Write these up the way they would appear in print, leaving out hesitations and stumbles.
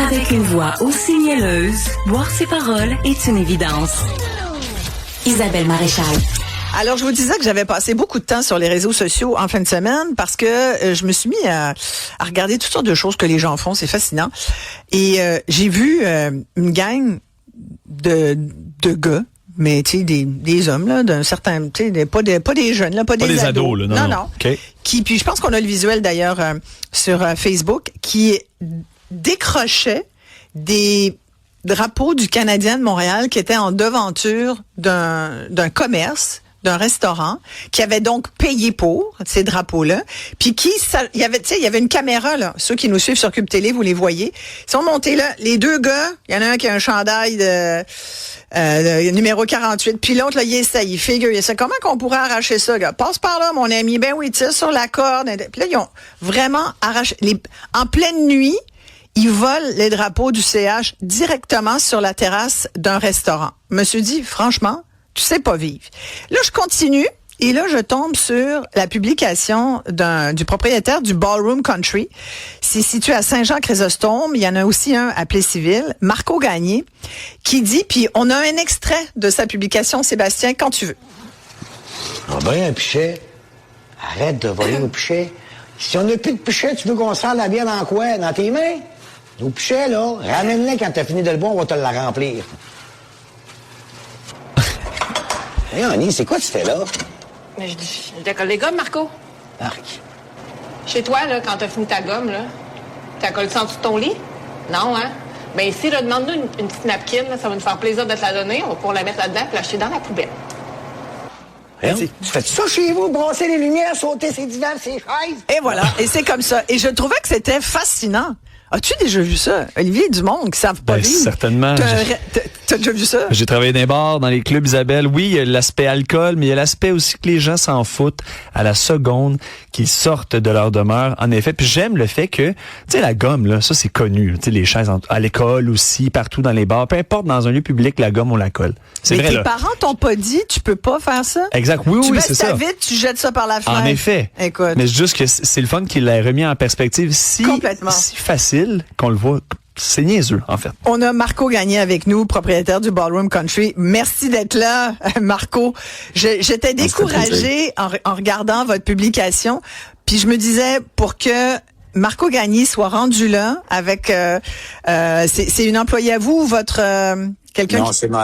Avec une voix aussi mielleuse, boire ses paroles est une évidence. Isabelle Maréchal. Alors, je vous disais que j'avais passé beaucoup de temps sur les réseaux sociaux en fin de semaine parce que je me suis mis à regarder toutes sortes de choses que les gens font. C'est fascinant. Et j'ai vu une gang de gars, mais tu sais, des hommes, là, d'un certain, tu sais, pas des jeunes, là, pas des ados. Là, non. Okay. Puis je pense qu'on a le visuel d'ailleurs sur Facebook, qui décrochait des drapeaux du Canadien de Montréal qui étaient en devanture d'un commerce, d'un restaurant, qui avait donc payé pour ces drapeaux-là, puis il y avait une caméra, là, ceux qui nous suivent sur Cube Télé, vous les voyez, ils sont montés là, les deux gars, il y en a un qui a un chandail de numéro 48, puis l'autre, là, il essaye, il figure, il essaie, comment qu'on pourrait arracher ça, gars? Passe par là, mon ami, ben oui, tire sur la corde, puis là, ils ont vraiment arraché, en pleine nuit, ils volent les drapeaux du CH directement sur la terrasse d'un restaurant. Je me suis dit, franchement, tu sais pas vivre. Là, je continue et là, je tombe sur la publication du propriétaire du Ballroom Country. C'est situé à Saint-Jean-Chrysostome. Il y en a aussi un à Plessisville, Marco Gagné, qui dit, puis on a un extrait de sa publication, Sébastien, quand tu veux. Ah ben, un pichet. Arrête de voler au pichet. Si on n'a plus de pichet, tu veux qu'on serre la bière dans quoi? Dans tes mains? Nos pichets, là, ramène-les quand t'as fini de le boire, on va te la remplir. Hé, Annie, c'est quoi tu fais là? Mais je décolle les gommes, Marco. Marc. Chez toi, là, quand t'as fini ta gomme, là, t'as collé ça en dessous de ton lit? Non, hein? Ben ici, là, demande-nous une petite napkin, là, ça va nous faire plaisir de te la donner. On va pouvoir la mettre là-dedans et l'acheter dans la poubelle. Hein? Tu fais ça chez vous, brasser les lumières, sauter ses divans, ses chaises? Et voilà, et c'est comme ça. Et je trouvais que c'était fascinant. As-tu déjà vu ça? Olivier Dumont, qui savent pas vivre. Certainement. T'as déjà vu ça? J'ai travaillé dans les bars, dans les clubs, Isabelle. Oui, il y a l'aspect alcool, mais il y a l'aspect aussi que les gens s'en foutent à la seconde qu'ils sortent de leur demeure. En effet, puis j'aime le fait que, tu sais, la gomme, là, ça c'est connu. Tu sais, les chaises à l'école aussi, partout dans les bars, peu importe, dans un lieu public, la gomme, on la colle. C'est mais vrai, tes là. parents t'ont pas dit, tu peux pas faire ça? Exact, oui, tu c'est baisses ça. ta vitre, tu jettes ça par la fenêtre. En effet. Écoute. Mais c'est juste que c'est le fun qu'il l'ait remis en perspective si facile qu'on le voit. C'est niaiseux, en fait. On a Marco Gagné avec nous, propriétaire du Ballroom Country. Merci d'être là, Marco. J'étais découragée en regardant votre publication, puis je me disais, pour que Marco Gagné soit rendu là avec... c'est une employée à vous ou votre... quelqu'un non, c'est mon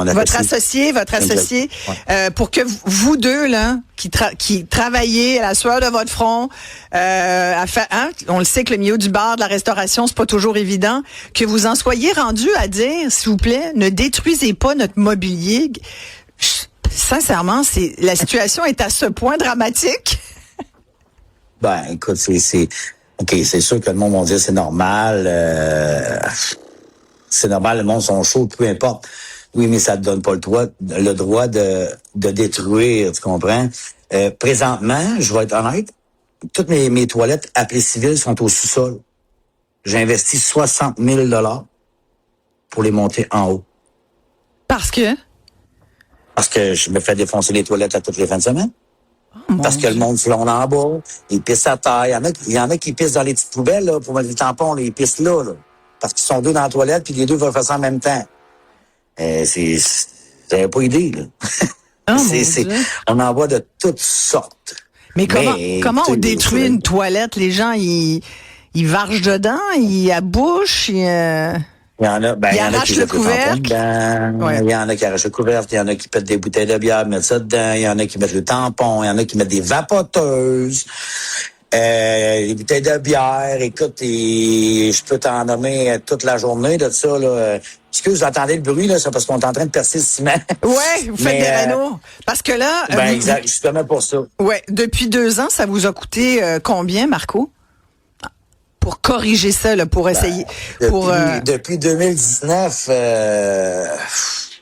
associé. Votre associé, ouais. Pour que vous deux là, qui travaillez à la sueur de votre front, on le sait que le milieu du bar, de la restauration, c'est pas toujours évident, que vous en soyez rendu à dire, s'il vous plaît, ne détruisez pas notre mobilier. Sincèrement, la situation est à ce point dramatique. Ben, écoute, c'est sûr que le monde va dire c'est normal. C'est normal, le monde sont chauds, peu importe. Oui, mais ça te donne pas le droit de détruire, tu comprends? Présentement, je vais être honnête, toutes mes toilettes à Plessisville sont au sous-sol. J'ai investi 60 000 $ pour les monter en haut. Parce que je me fais défoncer les toilettes à toutes les fins de semaine. Parce que le monde flonne en bas, ils pissent à terre. Il y en a qui pissent dans les petites poubelles, là, pour mettre les tampons, ils pissent là. Parce qu'ils sont deux dans la toilette, puis les deux veulent faire ça en même temps. J'avais pas idée, là. On en voit de toutes sortes. Mais comment on détruit une toilette? Les gens, ils vargent dedans, ils abouchent, il y en a, il y en a qui le couvercle. Il y en a qui arrachent le couvercle, il y en a qui pètent des bouteilles de bière, mettent ça dedans, il y en a qui mettent le tampon, il y en a qui mettent des vapoteuses. Les bouteilles de bière, écoute, je peux t'en nommer toute la journée de ça, là. Excuse, vous entendez le bruit, là, c'est parce qu'on est en train de percer le ciment. Ouais, vous faites des rénaux. Parce que là... exact, justement pour ça. Ouais, depuis 2 ans, ça vous a coûté combien, Marco? Pour corriger ça, là, pour essayer... Depuis 2019,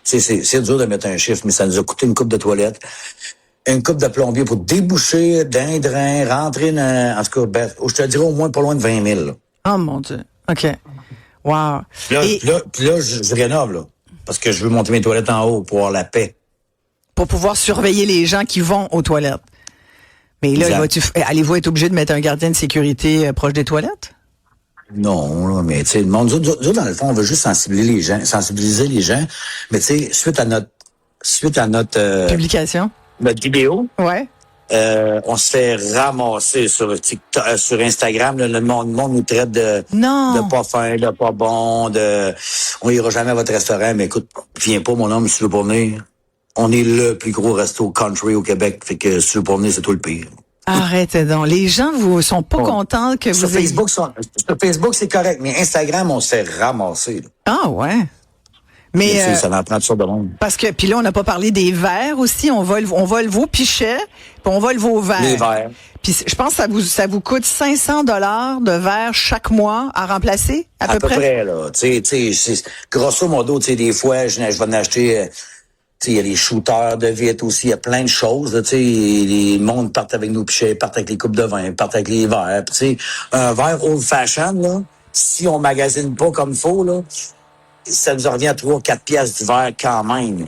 c'est dur de mettre un chiffre, mais ça nous a coûté une coupe de toilette. Une coupe de plombier pour déboucher d'un drain, rentrer en tout cas, je te dirais au moins pas loin de 20 000. Là. Oh mon Dieu. OK. Wow. Puis là, je rénove, là. Parce que je veux monter mes toilettes en haut pour avoir la paix. Pour pouvoir surveiller les gens qui vont aux toilettes. Mais là, allez-vous être obligé de mettre un gardien de sécurité proche des toilettes? Non, là, mais tu sais, le monde, nous autres, dans le fond, on veut juste sensibiliser les gens. Mais tu sais, suite à notre Publication. notre vidéo, Ouais. on se fait ramasser sur TikTok, sur Instagram. Là, le monde nous traite de pas fin, de pas bon, on ira jamais à votre restaurant. Mais écoute, viens pas, mon homme, si tu veux pas venir. On est le plus gros resto country au Québec. Fait que si tu veux pas venir, c'est toi le pire. Arrêtez donc. Les gens vous sont pas contents que Sur vous ayez... Facebook, c'est correct. Mais Instagram, on se fait ramasser. Là. Ah ouais. Mais ça en prend toutes sortes de monde. parce que puis là on n'a pas parlé des verres aussi, on vole vos pichets, puis on vole vos verres. Les verres. Puis je pense que ça vous coûte 500 $ de verres chaque mois à remplacer à peu près. Là. Tu sais, grosso modo, tu sais, des fois, je vais en acheter. Tu sais, il y a les shooters de vitre aussi, il y a plein de choses. Tu sais, les mondes partent avec nos pichets, partent avec les coupes de vin, partent avec les verres. Tu sais, un verre old fashion là, si on magasine pas comme il faut là. Ça nous revient à 3-4 piastres du verre quand même.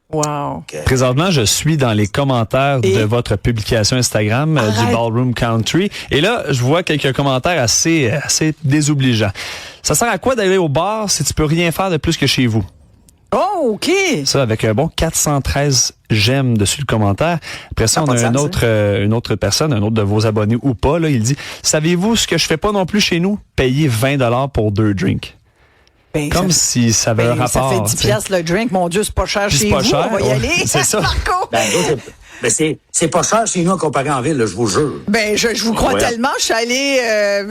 Wow. Présentement, je suis dans les commentaires de votre publication Instagram du Ballroom Country. Et là, je vois quelques commentaires assez désobligeants. Ça sert à quoi d'aller au bar si tu peux rien faire de plus que chez vous? Oh, OK. Ça, avec un bon 413 j'aime dessus le commentaire. Après ça, on a une autre personne, un autre de vos abonnés ou pas, là, il dit, savez-vous ce que je fais pas non plus chez nous? Payer 20 $ pour 2 drinks. Ben, Comme si ça avait un rapport. Ça fait 10 piastres le drink. Mon Dieu, c'est pas cher chez vous. Cher, on va y aller. C'est ça. Marco. Mais c'est pas cher chez nous comparé en ville, là, je vous jure. Ben, je vous crois tellement. Je suis allée,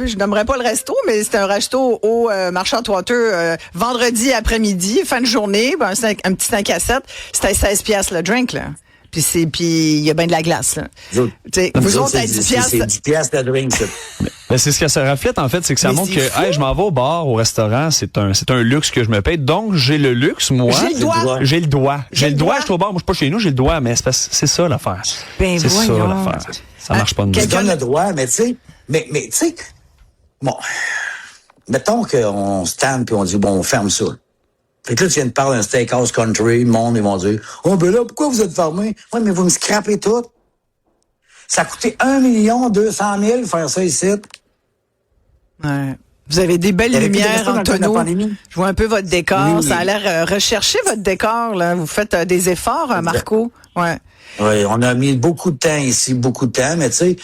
je nommerai pas le resto, mais c'était un resto au marché Antwater vendredi après-midi, fin de journée, ben, un petit 5 à 7. C'était 16 piastres le drink, là. Puis il y a bien de la glace, là. Vous autres, à 10 piastres. C'est 10 piastres le drink, ça. Ben c'est ce que ça reflète, en fait, c'est que ça montre que hey, je m'en vais au bar, au restaurant, c'est un luxe que je me paye. Donc, j'ai le luxe, moi. J'ai le droit. J'ai le droit. J'ai le droit, je suis au bar. Moi, je suis pas chez nous, j'ai le droit, mais c'est ça l'affaire. Ben, c'est ça voyons. l'affaire. Ça marche pas de même. Tu donnes le droit, mais tu sais, tu sais, bon, mettons qu'on se tanne puis on dit, bon, on ferme ça. Fait que là, tu viens de parler d'un steakhouse country, le monde, ils vont dire, oh, ben là, pourquoi vous êtes fermé? Ouais, mais vous me scrapez tout. Ça a coûté 1 200 000 faire ça ici. Ouais. Vous avez des belles lumières en tonneau. Je vois un peu votre décor. Oui. Ça a l'air recherché, votre décor, là. Vous faites des efforts, Marco. Ouais. Oui, on a mis beaucoup de temps ici, mais tu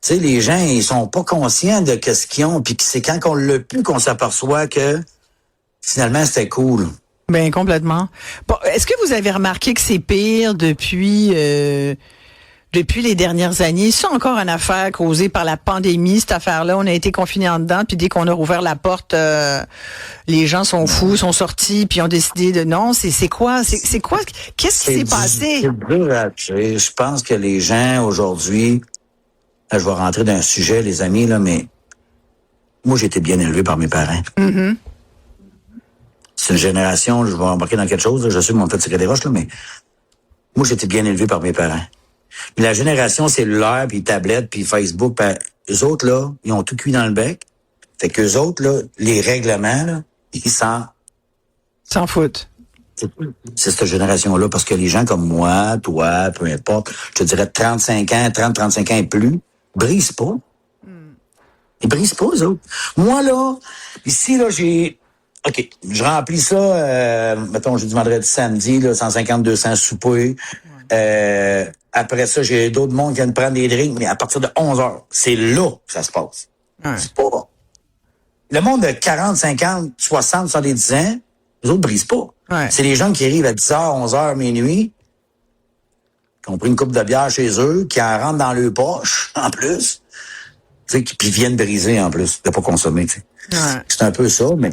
sais, les gens, ils sont pas conscients de ce qu'ils ont, puis c'est quand on l'a pu qu'on s'aperçoit que finalement c'était cool. Ben complètement. Bon, est-ce que vous avez remarqué que c'est pire depuis les dernières années? C'est encore une affaire causée par la pandémie, cette affaire-là. On a été confinés en dedans, puis dès qu'on a rouvert la porte, les gens sont fous, sont sortis, puis ont décidé de non. C'est quoi? C'est quoi? Qu'est-ce qui s'est passé? C'est dur à dire. Je pense que les gens aujourd'hui, là, je vais rentrer dans un sujet, les amis, là, mais moi j'ai été bien élevé par mes parents. Mm-hmm. C'est une génération, je vais embarquer dans quelque chose, là, je sais que mon fait tirer des roches, là, mais moi j'ai été bien élevé par mes parents. Mais la génération cellulaire, puis tablette, puis Facebook, ben, eux autres, là, ils ont tout cuit dans le bec. Fait qu'eux autres, là, les règlements, là, ils s'en foutent. C'est cette génération-là, parce que les gens comme moi, toi, peu importe, je te dirais 35 ans et plus, brisent pas. Ils brisent pas, eux autres. Moi, là, ici, là, OK, je remplis ça, mettons, jeudi, vendredi, samedi, là, 150-200 soupers. Après ça, j'ai d'autres mondes qui viennent prendre des drinks, mais à partir de 11h, c'est là que ça se passe. Ouais. C'est pas... Le monde de 40, 50, 60, 70 ans, les autres brisent pas. Ouais. C'est les gens qui arrivent à 10h, 11h, minuit, qui ont pris une coupe de bière chez eux, qui en rentrent dans leur poche, en plus, tu sais, puis viennent briser, en plus, de pas consommer, tu sais. Ouais. C'est un peu ça, mais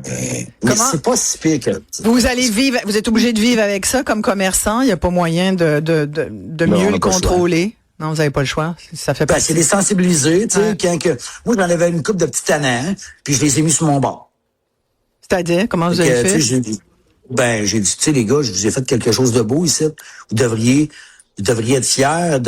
c'est pas si pire que... Vous êtes obligé de vivre avec ça comme commerçant. Il n'y a pas moyen de mieux le contrôler. Non, vous n'avez pas le choix. Ça fait c'est les sensibiliser, tu sais. Moi, j'en avais une coupe de petits tannants, puis je les ai mis sur mon bord. C'est-à-dire, comment vous avez fait? J'ai dit, tu sais, les gars, je vous ai fait quelque chose de beau ici. Vous devriez être fiers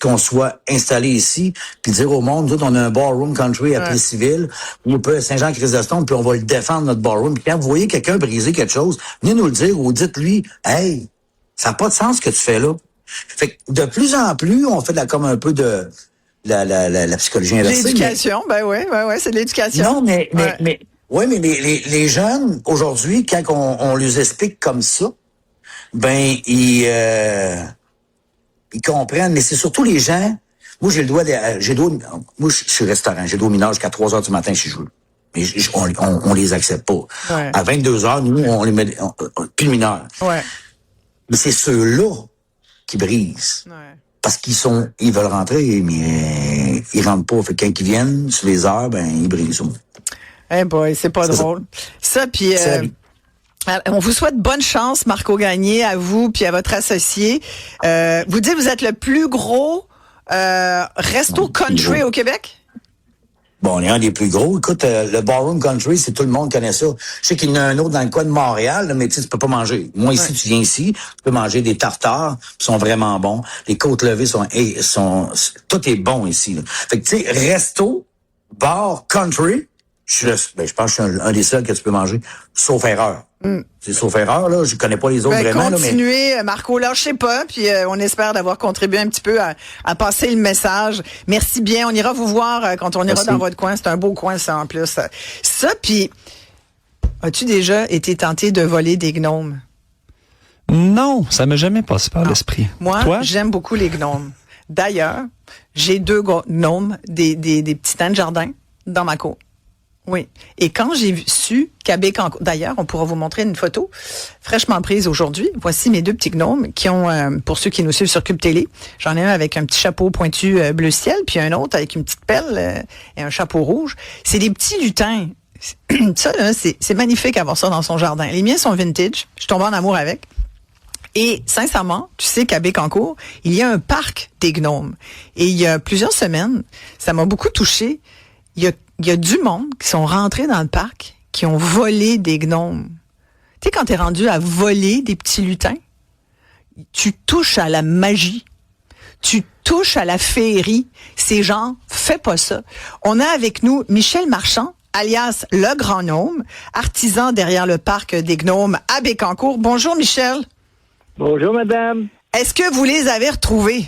qu'on soit installé ici, puis dire au monde, nous autres, on a un ballroom country à Plessisville, ou peut Saint-Jean-Chrysostome, puis on va le défendre, notre ballroom. Puis quand vous voyez quelqu'un briser quelque chose, venez nous le dire, ou dites-lui, hey, ça n'a pas de sens ce que tu fais là. Fait que de plus en plus, on fait comme un peu de la psychologie inversée. L'éducation, ouais, c'est de l'éducation. Non, mais les jeunes, aujourd'hui, quand on les explique comme ça, ben, ils comprennent, mais c'est surtout les gens. Moi, moi, je suis restaurant, j'ai le droit au mineur jusqu'à 3 heures du matin si je veux. Mais on les accepte pas. Ouais. À 22 heures, nous, on les met, plus de mineurs. Ouais. Mais c'est ceux-là qui brisent. Ouais. Parce ils veulent rentrer, mais ils rentrent pas. Fait que quand ils viennent, sur les heures, ben, ils brisent. Eh boy, c'est pas drôle. Ça, puis on vous souhaite bonne chance, Marco Gagné, à vous puis à votre associé. Vous dites que vous êtes le plus gros resto country au Québec? Bon, on est un des plus gros. Écoute, le Ballroom Country, c'est tout le monde connaît ça. Je sais qu'il y en a un autre dans le coin de Montréal, là, mais tu peux pas manger. Moi, ici, tu viens ici, tu peux manger des tartares, ils sont vraiment bons. Les côtes levées tout est bon ici, là. Fait que, tu sais, resto, bar, country, je pense que je suis un des seuls que tu peux manger, sauf erreur. C'est sauf erreur, là. Je connais pas les autres vraiment, continuez, là, mais... Marco, lâchez pas, puis on espère d'avoir contribué un petit peu à passer le message. Merci bien. On ira vous voir quand on ira dans votre coin. C'est un beau coin, ça, en plus. Ça, puis as-tu déjà été tenté de voler des gnomes? Non, ça m'est jamais passé par l'esprit. Moi, Toi? J'aime beaucoup les gnomes. D'ailleurs, j'ai 2 gnomes, des petits temps de jardin dans ma cour. Oui. Et quand j'ai su qu'à Bécancour, d'ailleurs, on pourra vous montrer une photo fraîchement prise aujourd'hui. Voici mes 2 petits gnomes qui ont, pour ceux qui nous suivent sur Cube Télé, j'en ai un avec un petit chapeau pointu bleu ciel, puis un autre avec une petite pelle et un chapeau rouge. C'est des petits lutins. Ça, là, c'est magnifique d'avoir ça dans son jardin. Les miens sont vintage. Je tombe en amour avec. Et sincèrement, tu sais qu'à Bécancour, il y a un parc des gnomes. Et il y a plusieurs semaines, ça m'a beaucoup touchée. Il y a du monde qui sont rentrés dans le parc, qui ont volé des gnomes. Tu sais, quand t'es rendu à voler des petits lutins, tu touches à la magie. Tu touches à la féerie. Ces gens, fais pas ça. On a avec nous Michel Marchand, alias Le Grand Gnome, artisan derrière le parc des gnomes à Bécancour. Bonjour, Michel. Bonjour, madame. Est-ce que vous les avez retrouvés?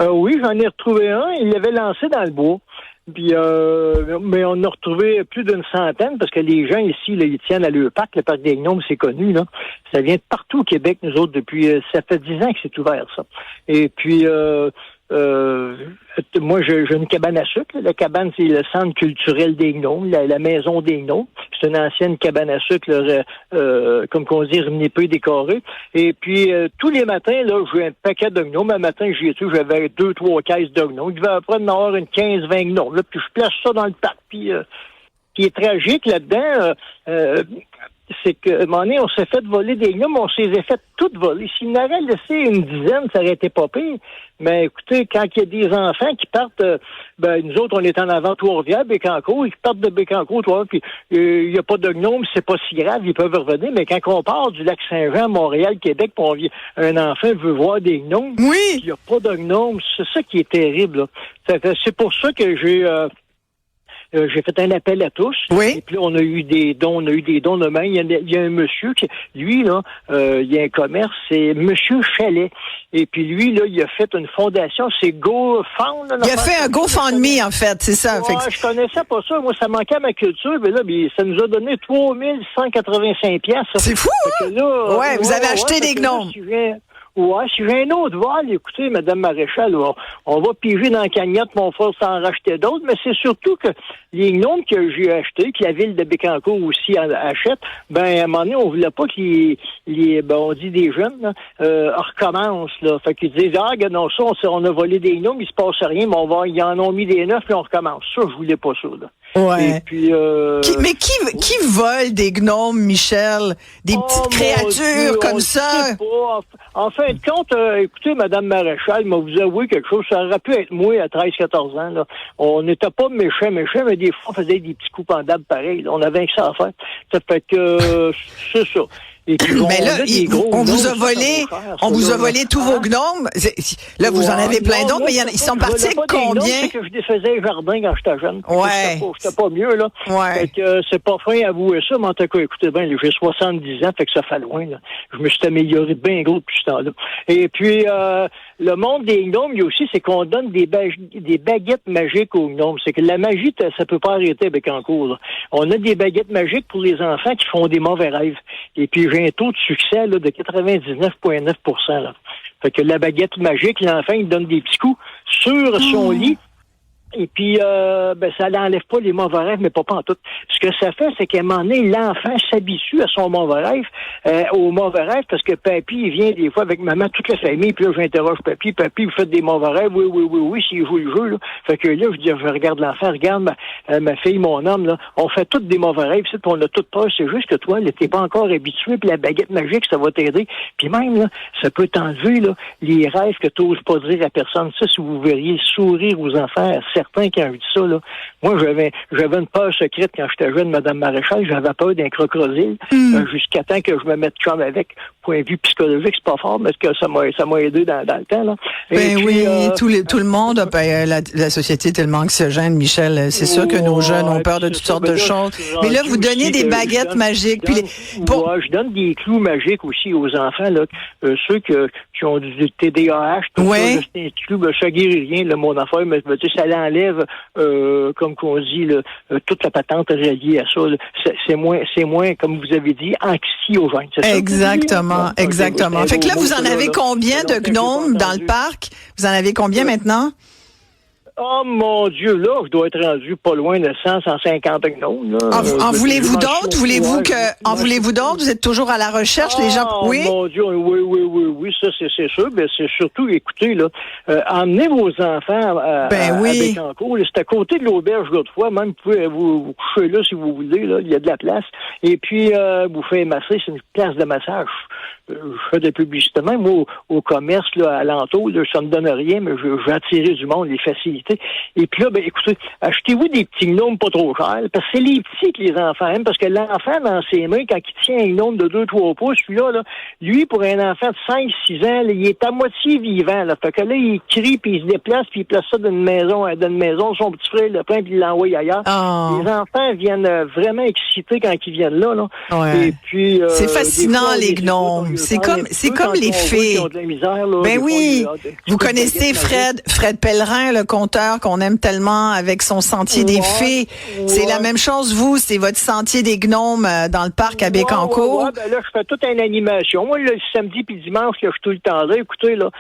Oui, j'en ai retrouvé un. Il l'avait lancé dans le bois. Puis, mais on a retrouvé plus d'une centaine parce que les gens ici, là, ils tiennent à leur parc. Le parc des Gnomes, c'est connu, là. Ça vient de partout au Québec, nous autres, depuis... ça fait 10 ans que c'est ouvert, ça. Et puis... moi, j'ai une cabane à sucre. La cabane, c'est le centre culturel des Gnomes, la maison des Gnomes. C'est une ancienne cabane à sucre, comme qu'on dit, peu décorée. Et puis, tous les matins, là, j'ai un paquet de gnomes. Un matin, j'y étais, j'avais 2-3 caisses de gnomes. Il devait après en avoir une 15-20 gnomes. Là, puis je place ça dans le parc. Puis, ce qui est tragique là-dedans, c'est qu'à un moment donné, on s'est fait voler des gnomes, on s'est fait toutes voler. S'il n'avait laissé une dizaine, ça aurait été pas pire. Mais écoutez, quand il y a des enfants qui partent, nous autres, on est en avant Trois-Rivières, Bécancour, ils partent de Bécancour, puis il n'y a pas de gnomes, c'est pas si grave, ils peuvent revenir. Mais quand on part du lac Saint-Jean, Montréal, Québec, un enfant veut voir des gnomes, oui, il n'y a pas de gnomes, c'est ça qui est terrible, là. C'est pour ça que j'ai fait un appel à tous. Oui. Et puis, on a eu des dons demain. Il y a un monsieur qui, lui, là, il y a un commerce, c'est Monsieur Chalet. Et puis, lui, là, il a fait une fondation, c'est GoFund. Il a fait un GoFundMe, en fait, c'est ça. Ouais, je connaissais pas ça. Moi, ça manquait à ma culture. Mais là, ça nous a donné 3185 piastres. C'est fou, hein? Là, vous avez acheté des gnomes. Si j'ai un autre vol, écoutez, Madame Maréchal, on va piger dans la cagnotte, mon frère s'en racheter d'autres, mais c'est surtout que les gnomes que j'ai achetés, que la ville de Bécancour aussi achète, à un moment donné, on voulait pas que on dit des jeunes, là, recommencent, là. Fait qu'ils disent, non, ça, on a volé des gnomes, il se passe rien, mais ils en ont mis des neufs, puis on recommence. Ça, je voulais pas ça, là. Ouais. Et puis, mais qui vole des gnomes, Michel? Des petites créatures comme ça? En fin de compte, écoutez, Madame Maréchal, m'a vous avoué quelque chose. Ça aurait pu être moi à 13-14 ans. Là. On n'était pas méchants, mais des fois, on faisait des petits coups pendables pareils. On avait que ça à faire. Ça fait que c'est ça. Et puis, mais là, on vous a volé tous vos gnomes. Là, vous en avez plein d'autres, mais ils sont partis avec combien? C'est que je défaisais les jardins quand j'étais jeune. Ouais. J'étais pas mieux, là. Ouais. Fait que c'est pas fin à avouer ça, mais en tout cas, écoutez bien, j'ai 70 ans, fait que ça fait loin, là. Je me suis amélioré bien gros depuis ce temps-là. Et puis, le monde des gnomes, il y a aussi, c'est qu'on donne des baguettes magiques aux gnomes. C'est que la magie, ça peut pas arrêter avec Bécancour, là. On a des baguettes magiques pour les enfants qui font des mauvais rêves. Et puis, j'ai un taux de succès là, de 99,9%. Là. Fait que la baguette magique, l'enfant, il donne des petits coups sur son lit. Et puis, ça n'enlève pas les mauvais rêves, mais pas en tout. Ce que ça fait, c'est qu'à un moment donné, l'enfant s'habitue à son mauvais rêve, au mauvais rêve, parce que papy, il vient des fois avec maman, toute la famille, puis là, j'interroge papy, vous faites des mauvais rêves? Oui, s'il joue le jeu, là. Fait que là, je regarde l'enfant, regarde ma fille, mon homme, là, on fait tous des mauvais rêves, puis on a toutes peur, c'est juste que toi, là, t'es pas encore habitué, puis la baguette magique, ça va t'aider. Puis même, là, ça peut t'enlever, là, les rêves que t'oses pas dire à personne. Ça, si vous verriez sourire aux enfants, certains qui ont vu ça, là. Moi, j'avais une peur secrète quand j'étais jeune, Madame Maréchal. J'avais peur d'un crocodile, jusqu'à temps que je me mette chum avec. Point de vue psychologique, c'est pas fort, mais que ça m'a aidé dans le temps, là. Ben puis, oui, tout le monde, la société est tellement anxiogène, Michel. C'est sûr que nos jeunes ont peur de toutes sortes de choses. Mais là, vous donnez des baguettes magiques. Je donne des clous magiques aussi aux enfants, là. Ceux qui ont du TDAH, tout ça, c'est un clou, ça guérit rien, là, mon affaire, mais ça l'enlève, comme qu'on dit, là, toute la patente reliée à ça. Là. C'est moins, comme vous avez dit, anxiogène. Exactement. Fait que là, vous en avez combien de gnomes dans le parc? Vous en avez combien maintenant? Oh mon Dieu, là, je dois être rendu pas loin de 150 gnomes. En voulez-vous d'autres? Voulez-vous d'autres? Vous êtes toujours à la recherche, les gens? Oui? Mon Dieu, oui, ça c'est sûr. Mais c'est surtout, écoutez, là, emmenez vos enfants à Bécancour. C'est à côté de l'auberge l'autre fois. Même vous pouvez vous coucher là si vous voulez. Là, il y a de la place. Et puis vous faites masser, c'est une place de massage. Je fais de la publicité même au commerce là, alentour, là, ça ne me donne rien, mais je vais attirer du monde, les facilités. Et puis là, écoutez, achetez-vous des petits gnomes pas trop chers, parce que c'est les petits que les enfants aiment, parce que l'enfant, dans ses mains, quand il tient un gnome de 2-3 pouces, là, lui, pour un enfant de 5-6 ans, là, il est à moitié vivant. Là. Fait que là, il crie, puis il se déplace, puis il place ça d'une maison, son petit frère le prend, puis il l'envoie ailleurs. Oh. Les enfants viennent vraiment excités quand ils viennent là. Ouais. Et puis, c'est fascinant, les gnomes. C'est comme les fées. Ben oui. Vous connaissez Fred Pellerin, le conteur qu'on aime tellement avec son sentier des fées. C'est la même chose, vous. C'est votre sentier des gnomes dans le parc à Bécancour. Là, je fais toute une animation. Moi, le samedi puis dimanche, là, je suis tout le temps là. Écoutez, là,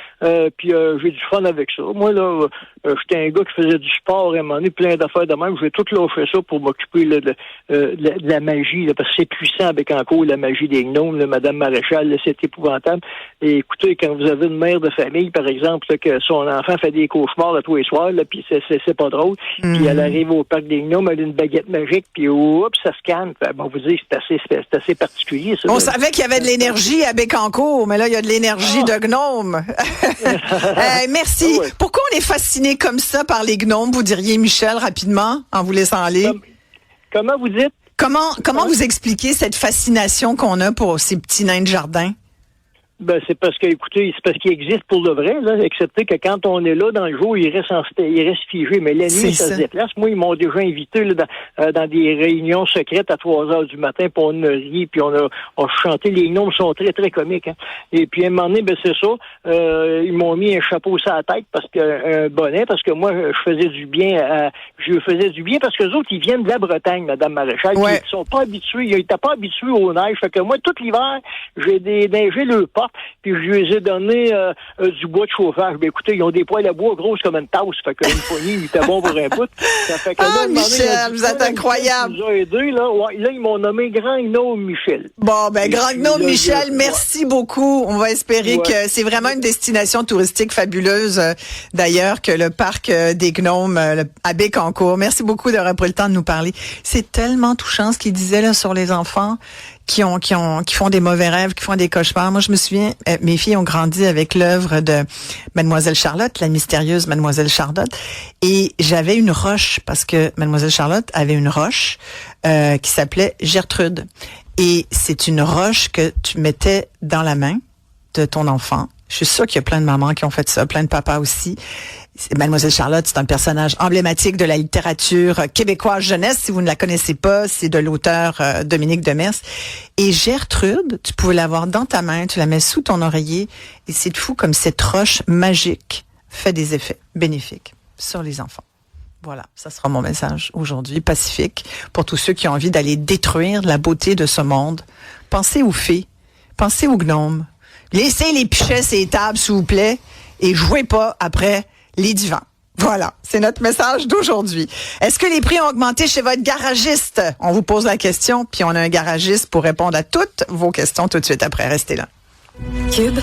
puis j'ai du fun avec ça. Moi, là, j'étais un gars qui faisait du sport et à un moment donné, plein d'affaires de même. Je vais tout lâcher ça pour m'occuper de la magie, là, parce que c'est puissant à Bécancour, la magie des gnomes, là, Madame Maréchal, là, c'est épouvantable. Et écoutez, quand vous avez une mère de famille, par exemple, là, que son enfant fait des cauchemars tous les soirs, là, puis c'est pas drôle, puis elle arrive au parc des gnomes, elle a une baguette magique, puis oups, ça se calme. Bon, vous dites, c'est assez particulier, ça. On savait qu'il y avait de l'énergie à Bécancour, mais là, il y a de l'énergie de gnomes. Merci. Ouais. Pourquoi on est fasciné comme ça par les gnomes, vous diriez, Michel, rapidement, en vous laissant aller? Comment vous dites? Comment vous expliquez cette fascination qu'on a pour ces petits nains de jardin? C'est parce que, écoutez, c'est parce qu'il existe pour le vrai, là, excepté que quand on est là, dans le jour, il reste figé. Mais la nuit, ça se déplace. Moi, ils m'ont déjà invité là, dans des réunions secrètes à 3h du matin, puis on a ri, puis on a chanté. Les gnomes sont très, très comiques. Hein. Et puis, à un moment donné, c'est ça. Ils m'ont mis un chapeau sur la tête, parce que un bonnet, parce que moi, je faisais du bien parce que les autres, ils viennent de la Bretagne, Madame Maréchal. Ouais. Ils sont pas habitués. Ils n'étaient pas habitués aux neiges. Fait que moi, tout l'hiver, j'ai déneigé le porte. Puis je lui ai donné du bois de chauffage. Écoutez, ils ont des poêles à bois grosses comme une tasse. Fait qu'une poignée, il était bon pour un bout. Ça fait que là, Michel, vous êtes incroyable. Ils nous ont aidés, là. Là, ils m'ont nommé Grand Gnome Michel. Bon, Grand Gnome Michel, merci beaucoup. On va espérer que c'est vraiment une destination touristique fabuleuse, d'ailleurs, que le parc des Gnomes à Bécancour. Merci beaucoup d'avoir pris le temps de nous parler. C'est tellement touchant ce qu'il disait là sur les enfants qui font des mauvais rêves, qui font des cauchemars. Moi, je me souviens, mes filles ont grandi avec l'œuvre de Mademoiselle Charlotte, la mystérieuse Mademoiselle Charlotte, et j'avais une roche parce que Mademoiselle Charlotte avait une roche qui s'appelait Gertrude. Et c'est une roche que tu mettais dans la main de ton enfant. Je suis sûre qu'il y a plein de mamans qui ont fait ça, plein de papas aussi. Mademoiselle Charlotte, c'est un personnage emblématique de la littérature québécoise jeunesse. Si vous ne la connaissez pas, c'est de l'auteur Dominique Demers. Et Gertrude, tu pouvais l'avoir dans ta main, tu la mets sous ton oreiller, et c'est fou comme cette roche magique fait des effets bénéfiques sur les enfants. Voilà, ça sera mon message aujourd'hui, pacifique, pour tous ceux qui ont envie d'aller détruire la beauté de ce monde. Pensez aux fées, pensez aux gnomes. Laissez les pichets sur les tables, s'il vous plaît, et jouez pas après les divans. Voilà, c'est notre message d'aujourd'hui. Est-ce que les prix ont augmenté chez votre garagiste? On vous pose la question, puis on a un garagiste pour répondre à toutes vos questions tout de suite après. Restez là. Cube